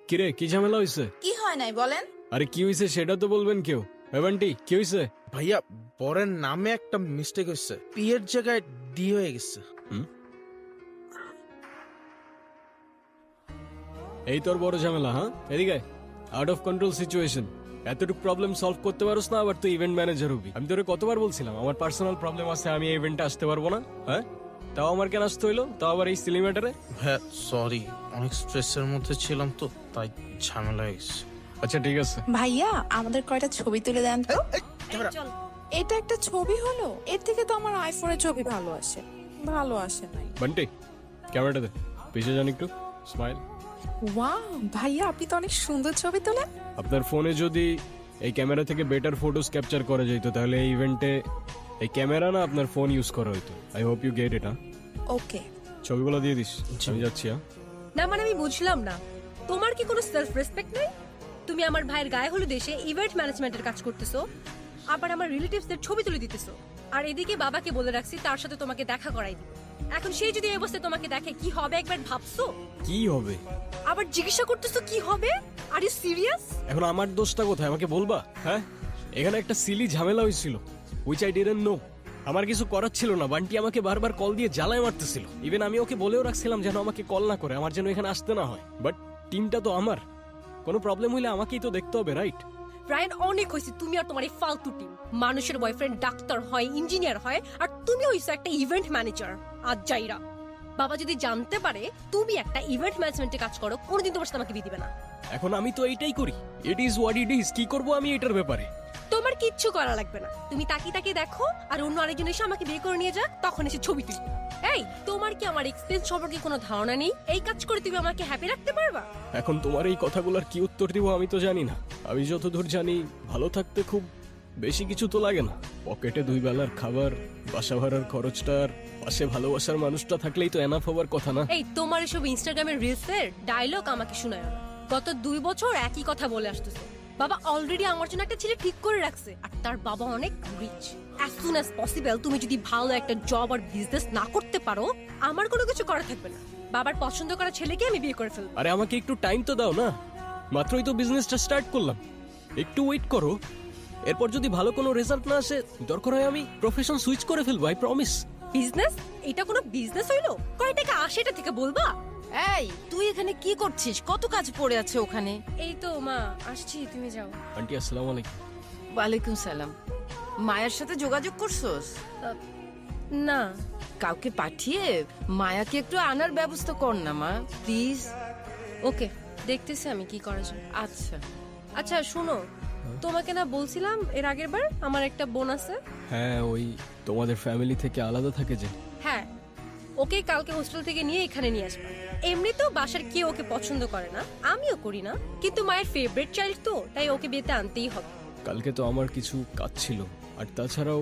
কিরে কি ঝামেলা হইছে? কি হয় নাই বলেন? আরে কি হইছে সেটা তো বলবেন কেউ। এভান্টি কি হইছে? ভাইয়া বরের নামে একটা মিস্টেক হয়েছে, পি এর জায়গায় ডি হয়ে গেছে। এই তোর বড় ঝামেলা? হ্যাঁ এদিকে আউট অফ কন্ট্রোল সিচুয়েশন। এতটুকু প্রবলেম সলভ করতে পারোস না, আবার তুই ইভেন্ট ম্যানেজার হবি। আমি তোরে কতবার বলছিলাম আমার পার্সোনাল প্রবলেম আছে, আমি এই ইভেন্টে আসতে পারবো না। হ্যাঁ তাও আমার কেন আসতে হইলো, তাও আবার এই সিলি ম্যাটারে? হ্যাঁ সরি, অনেক স্ট্রেসের মধ্যে ছিলাম তো, তাই ঝামেলা হয়ে গেছে। আচ্ছা ঠিক আছে। ভাইয়া আমাদের কয়টা ছবি তুলে দেন তো। ক্যামেরা। এটা একটা ছবি হলো, এর থেকে তো আমার আইফোনের ছবি ভালো আসে। ভালো আসে নাই। বান্টি ক্যামেরাটা দে, পিছিয়ে যান একটু, স্মাইল। ওয়াও ভাইয়া আপনি তো অনেক সুন্দর ছবি তোলেন। আপনার ফোনে যদি এই ক্যামেরা থেকে বেটার ফটোস ক্যাপচার করা যেত তাহলে এই ইভেন্টে এই ক্যামেরা না আপনার ফোন ইউজ করা হইতো। I hope you get it. Okay ছবিগুলো দিয়ে দিস, আমি যাচ্ছি। হ্যাঁ না মানে আমি বুঝলাম না, তোমার কি কোনো সেলফ রেসপেক্ট নেই? তুমি আমার ভাইয়ের গায়ে হলুদ এসে ইভেন্ট ম্যানেজমেন্টের কাজ করতেছো, আবার আমার রিলেটিভসদের ছবি তুলে দিতেছো, আর এদিকে বাবাকে বলে রাখছি তার সাথে তোমাকে দেখা করাই দিই। এখন সেই যদি এই অবস্থায় তোমাকে দেখে কি হবে একবার ভাবছো? কি হবে? আবার জিজ্ঞাসা করতেছো কি হবে? Are you serious? এখন আমার দোষটা কোথায় আমাকে বলবা? হ্যাঁ এখানে একটা সিলি ঝামেলা হয়েছিল, উইচ আই ডিডন্ট নো। আমার কিছু করার ছিল না, বান্টি আমাকে বারবার কল দিয়ে জ্বালায় মারতেছিল। ইভেন আমি ওকে বলেও রাখছিলাম যেন আমাকে কল না করে, আমার যেন এখানে আসতে না হয়। বাট টিমটা তো আমার, কোনো প্রবলেম হইলে আমাকেই তো দেখতে হবে, রাইট? রায়ন অনেক হয়েছে তুমি আর তোমার এই ফালতু টিম। মানুষের বয়ফ্রেন্ড ডাক্তার হয়, ইঞ্জিনিয়ার হয়, আর তুমি হইছো একটা ইভেন্ট ম্যানেজার। আজ যাইরা বাবা যদি জানতে পারে তুমি একটা ইভেন্ট ম্যানেজমেন্টে কাজ করো, কোনোদিন তোমার সাথে আমাকে বিয়ে দিবে না। এখন আমি তো এইটাই করি, it is what it is. কি করবো আমি এটার ব্যাপারে? তোমার কিচ্ছু করা লাগবে না, তুমি তাকিয়ে তাকিয়ে দেখো আর অন্য আরেকজন এসে আমাকে বিয়ে করে নিয়ে যাক, তখন এসে ছবি তুলি। এই তোমার কি আমার এক্সপেরিয়েন্স সম্পর্কে কোনো ধারণা নেই? এই কাজ করে তুমি আমাকে হ্যাপি রাখতে পারবা? এখন তোমার এই কথাগুলোর কি উত্তর দিব আমি তো জানি না। আমি যতদূর জানি ভালো থাকতে খুব বেশি কিছু তো লাগে না। পকেটে 2 বেলার খাবার, বাসা ভাড়ার খরচটা, আর পাশে ভালোবাসার মানুষটা থাকলেই তো এনাফ হবার কথা না? এই তোমার এসব ইনস্টাগ্রামের রিলসের ডায়লগ আমাকে শোনায় না। গত 2 বছর একই কথা বলে আসতেছে। বাবা অলরেডি আমার জন্য একটা ছেলে ঠিক করে রাখছে, আর তার বাবা অনেক rich. As soon as possible তুমি যদি ভালো একটা জব আর বিজনেস না করতে পারো, আমার কোনো কিছু করা থাকবে না। বাবার পছন্দ করা ছেলেকে আমি বিয়ে করে ফেলবো। আরে আমাকে একটু টাইম তো দাও না, মাত্রই তো বিজনেসটা স্টার্ট করলাম, একটু ওয়েট করো। এরপর যদি ভালো কোনো রেজাল্ট না আসে, দরকার হয় আমি প্রফেশন সুইচ করে ফেলবো, আই প্রমিস। বিজনেস? এটা কোনো বিজনেস হইলো? কয় টাকা আসে এটা থেকে বলবা? এই তুই এখানে কি করছিস? কত কাজ পড়ে আছে ওখানে। এই তো মা আসছি, তুমি যাও। আন্টি আসসালামু আলাইকুম। ওয়ালাইকুম সালাম। মায়ের সাথে যোগাযোগ করছস? না কাউকে পাঠিয়ে মায়াকে একটু আনার ব্যবস্থা কর না মা, প্লিজ। ওকে, দেখতেছি আমি কি করা যায়। আচ্ছা আচ্ছা শুনো, তোমাকে না বলছিলাম এর আগের বার আমার একটা বোন আছে? হ্যাঁ ওই তোমাদের ফ্যামিলি থেকে আলাদা থাকে যে। হ্যাঁ, ওকে কালকে হোস্টেল থেকে নিয়ে এখানে নিয়ে আসবা। এমনিতেও বাসার কেউ ওকে পছন্দ করে না, আমিও করি না, কিন্তু মায়ের ফেভারিট চাইল্ড তো, তাই ওকে বিয়েতে আনতেই হবে। কালকে তো আমার কিছু কাজ ছিল, আর তাছাড়াও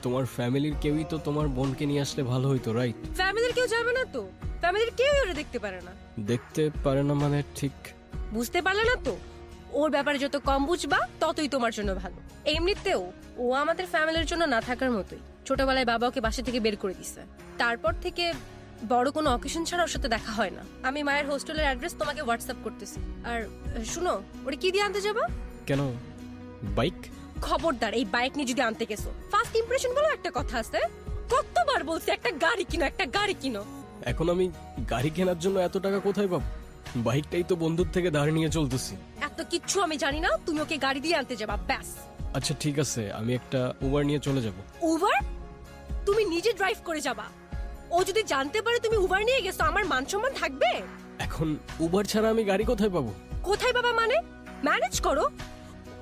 তোমার ফ্যামিলির কেউই তো তোমার বোনকে নিয়ে আসলে ভালো হইতো, রাইট? ফ্যামিলির কেউ যাবে না তো? ফ্যামিলির কেউই ওরা দেখতে পারে না। দেখতে পারে না মানে? ঠিক বুঝতে পারলে না তো? ওর ব্যাপারে যত কম বুঝবা ততই তোমার জন্য ভালো। এমনিতেও ও আমাদের ফ্যামিলির জন্য না থাকার মতোই। ছোটবেলায় বাবা ওকে বাসা থেকে বের করে দিছে, তারপর থেকে বড় কোনো অকেশন ছাড়া ওর সাথে দেখা হয় না। আমি মায়ের হোস্টেলের অ্যাড্রেস তোমাকে হোয়াটসঅ্যাপ করতেছি। আর শুনো, ওরে কি দিয়ে আনতে যাবা? কেন? বাইক? খবরদার এই বাইক নিয়ে যদি আনতে গেছো, ফার্স্ট ইমপ্রেশন বলো একটা কথা আছে। কতবার বলছি একটা গাড়ি কিনো, একটা গাড়ি কিনো। এখন আমি গাড়ি কেনার জন্য এত টাকা কোথায় পাবো? বাইকটাই তো বন্ধুর থেকে ধার নিয়ে চলতেছি। এত কিচ্ছু আমি জানি না, তুমি ওকে গাড়ি দিয়ে আনতে যাবা ব্যাস। আচ্ছা ঠিক আছে, আমি একটা উবার নিয়ে চলে যাব। উবার? তুমি নিজে ড্রাইভ করে যাবা? ও যদি জানতে পারে তুমি উবার নিয়ে গেছো, আমার মান সম্মান থাকবে? এখন উবার ছাড়া আমি গাড়ি কোথায় পাবো? কোথায় বাবা মানে? ম্যানেজ করো।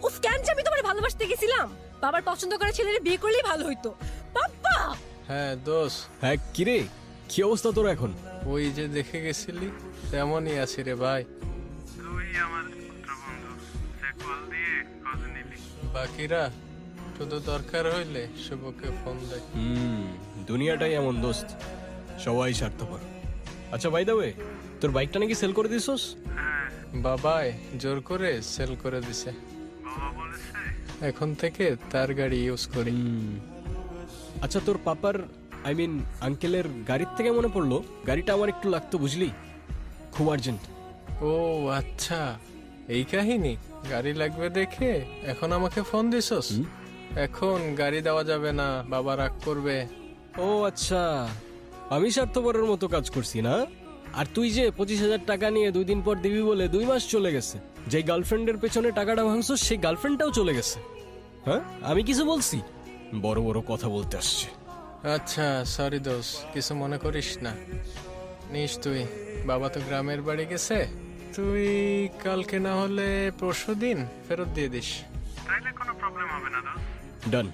উফ, কেন যে আমি তোমার ভালোবাসতে গেছিলাম? বাবার পছন্দ করা ছেলের বিয়ে করলেই ভালো হইতো। বাবা হ্যাঁ দোষ, হ্যাঁ কিরে, কি অবস্থা তোর এখন? ওই যে দেখে গেছিলি তেমনই আছি রে ভাই। তুই আমার পুত্রবন্ধু, সে কল দিয়ে খোঁজ নিলি। বাকিরা শুধু দরকার হইলে শুভকে ফোন দেয়। দুনিয়াটাই এমন দোস্ত, সবাই স্বার্থপর। আচ্ছা বাই দ্য ওয়ে, তোর বাইকটা নাকি সেল করে দিছস? হ্যাঁ, বাবাই জোর করে সেল করে দিছে। বাবা বলেছে। এখন থেকে তার গাড়ি ইউজ করি। আচ্ছা তোর পাপার আই মিন আঙ্কেলের গাড়ির থেকে মনে পড়লো, গাড়িটা আমার একটু লাগতো বুঝলি, খুব আর্জেন্ট। ও আচ্ছা, এই কাহিনী। গাড়ি লাগবে দেখে এখন আমাকে ফোন দিছস? এখন গাড়ি দেওয়া যাবে না, বাবা রাগ করবে। ও আচ্ছা, আমি স্বার্থপরের মতো কাজ করছি না? আর তুই যে 25,000 টাকা নিয়ে 2 দিন পর দিবি বলে 2 মাস চলে গেছে, যে গার্লফ্রেন্ডের পেছনে টাকাটা ভাঙছস সেই গার্লফ্রেন্ডটাও চলে গেছে। হ্যাঁ, আমি কিছু বলছি? বড় বড় কথা বলতে আসছে। আচ্ছা সরি দোষ, কিছু মনে করিস না। নিস তুই, বাবা তো গ্রামের বাড়ি গেছে, তুই কালকে না হলে পরশু দিন ফেরত দিয়ে দিস। তাইলে কোনো প্রবলেম হবে না দোস্ত। ডান।